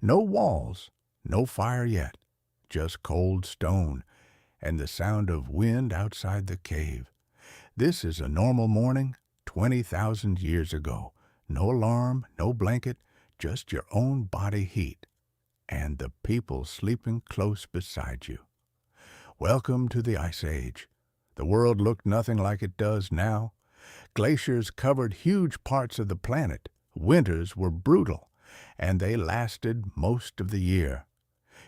No walls, no fire yet, just cold stone and the sound of wind outside the cave. This is a normal morning 20,000 years ago. No alarm, no blanket, just your own body heat and the people sleeping close beside you. Welcome to the Ice Age. The world looked nothing like it does now. Glaciers covered huge parts of the planet. Winters were brutal, and they lasted most of the year.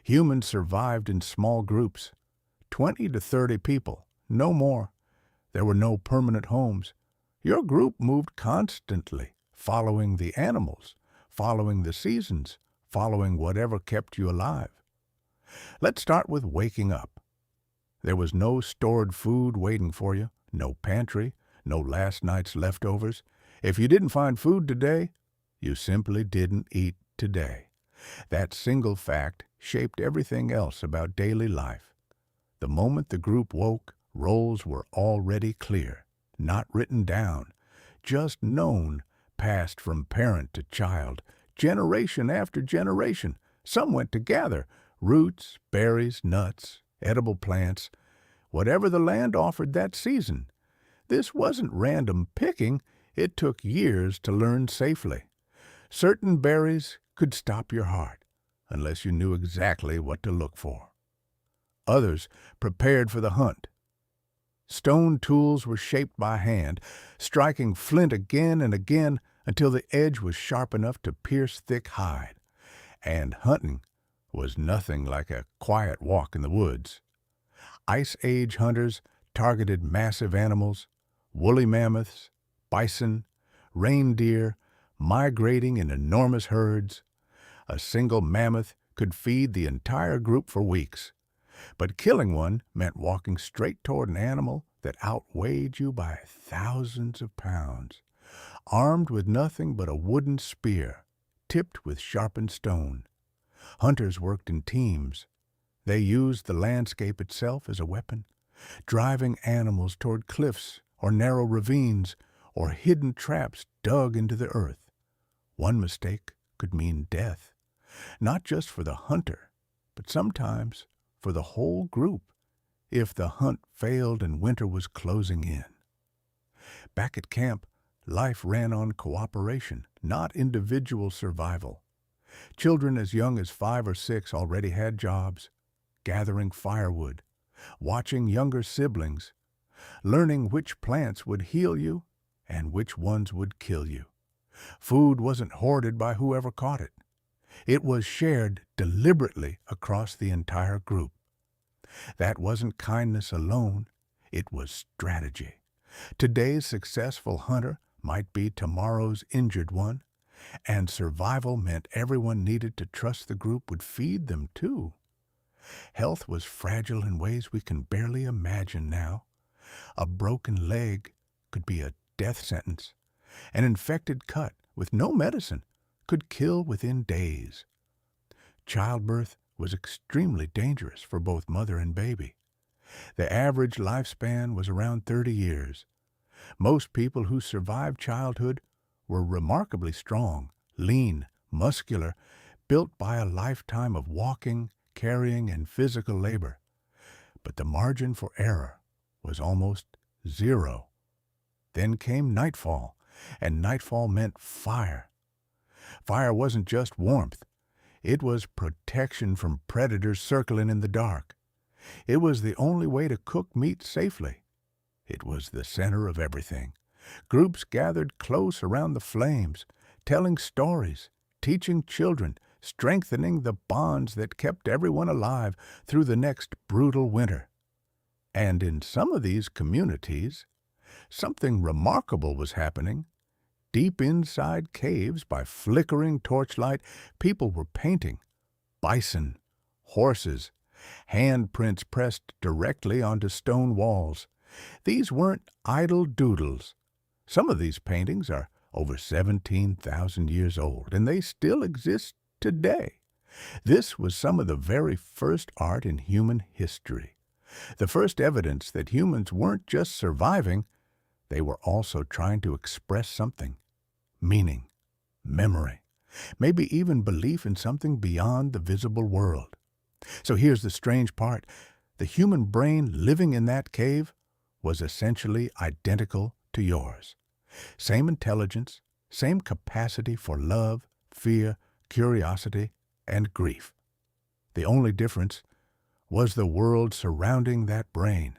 Humans survived in small groups, 20 to 30 people, no more. There were no permanent homes. Your group moved constantly, following the animals, following the seasons, following whatever kept you alive. Let's start with waking up. There was no stored food waiting for you, no pantry, no last night's leftovers. If you didn't find food today, you simply didn't eat today. That single fact shaped everything else about daily life. The moment the group woke, roles were already clear, not written down, just known, passed from parent to child, generation after generation. Some went to gather roots, berries, nuts, edible plants, whatever the land offered that season. This wasn't random picking. It took years to learn safely. Certain berries could stop your heart, unless you knew exactly what to look for. Others prepared for the hunt. Stone tools were shaped by hand, striking flint again and again until the edge was sharp enough to pierce thick hide. And hunting was nothing like a quiet walk in the woods. Ice Age hunters targeted massive animals, woolly mammoths, bison, reindeer, migrating in enormous herds. A single mammoth could feed the entire group for weeks. But killing one meant walking straight toward an animal that outweighed you by thousands of pounds, armed with nothing but a wooden spear, tipped with sharpened stone. Hunters worked in teams. They used the landscape itself as a weapon, driving animals toward cliffs or narrow ravines or hidden traps dug into the earth. One mistake could mean death, not just for the hunter, but sometimes for the whole group if the hunt failed and winter was closing in. Back at camp, life ran on cooperation, not individual survival. Children as young as 5 or 6 already had jobs, gathering firewood, watching younger siblings, learning which plants would heal you and which ones would kill you. Food wasn't hoarded by whoever caught it. It was shared deliberately across the entire group. That wasn't kindness alone, it was strategy. Today's successful hunter might be tomorrow's injured one, and survival meant everyone needed to trust the group would feed them too. Health was fragile in ways we can barely imagine now. A broken leg could be a death sentence. An infected cut with no medicine could kill within days. Childbirth was extremely dangerous for both mother and baby. The average lifespan was around 30 years. Most people who survived childhood were remarkably strong, lean, muscular, built by a lifetime of walking, carrying, and physical labor. But the margin for error was almost zero. Then came nightfall, and nightfall meant fire. Fire wasn't just warmth. It was protection from predators circling in the dark. It was the only way to cook meat safely. It was the center of everything. Groups gathered close around the flames, telling stories, teaching children, strengthening the bonds that kept everyone alive through the next brutal winter. And in some of these communities, something remarkable was happening. Deep inside caves, by flickering torchlight, people were painting. Bison, horses, handprints pressed directly onto stone walls. These weren't idle doodles. Some of these paintings are over 17,000 years old, and they still exist today. This was some of the very first art in human history. The first evidence that humans weren't just surviving, they were also trying to express something. Meaning, memory. maybe even belief in something beyond the visible world. So here's the strange part. The human brain living in that cave was essentially identical to yours. Same intelligence, same capacity for love, fear, curiosity, and grief. The only difference was the world surrounding that brain.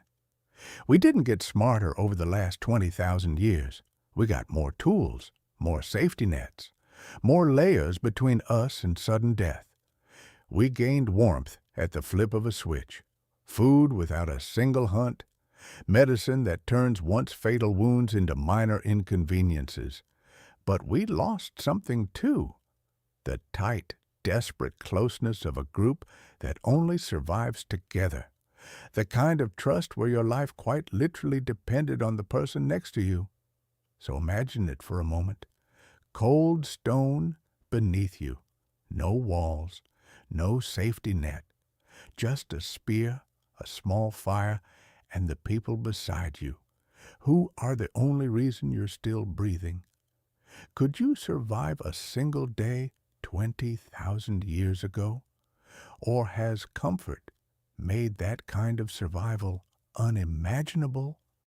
We didn't get smarter over the last 20,000 years. We got more tools, more safety nets, more layers between us and sudden death. We gained warmth at the flip of a switch, food without a single hunt, medicine that turns once fatal wounds into minor inconveniences. But we lost something too, the tight, desperate closeness of a group that only survives together, the kind of trust where your life quite literally depended on the person next to you. So imagine it for a moment. Cold stone beneath you, no walls, no safety net, just a spear, a small fire, and the people beside you, who are the only reason you're still breathing. Could you survive a single day 20,000 years ago? Or has comfort made that kind of survival unimaginable?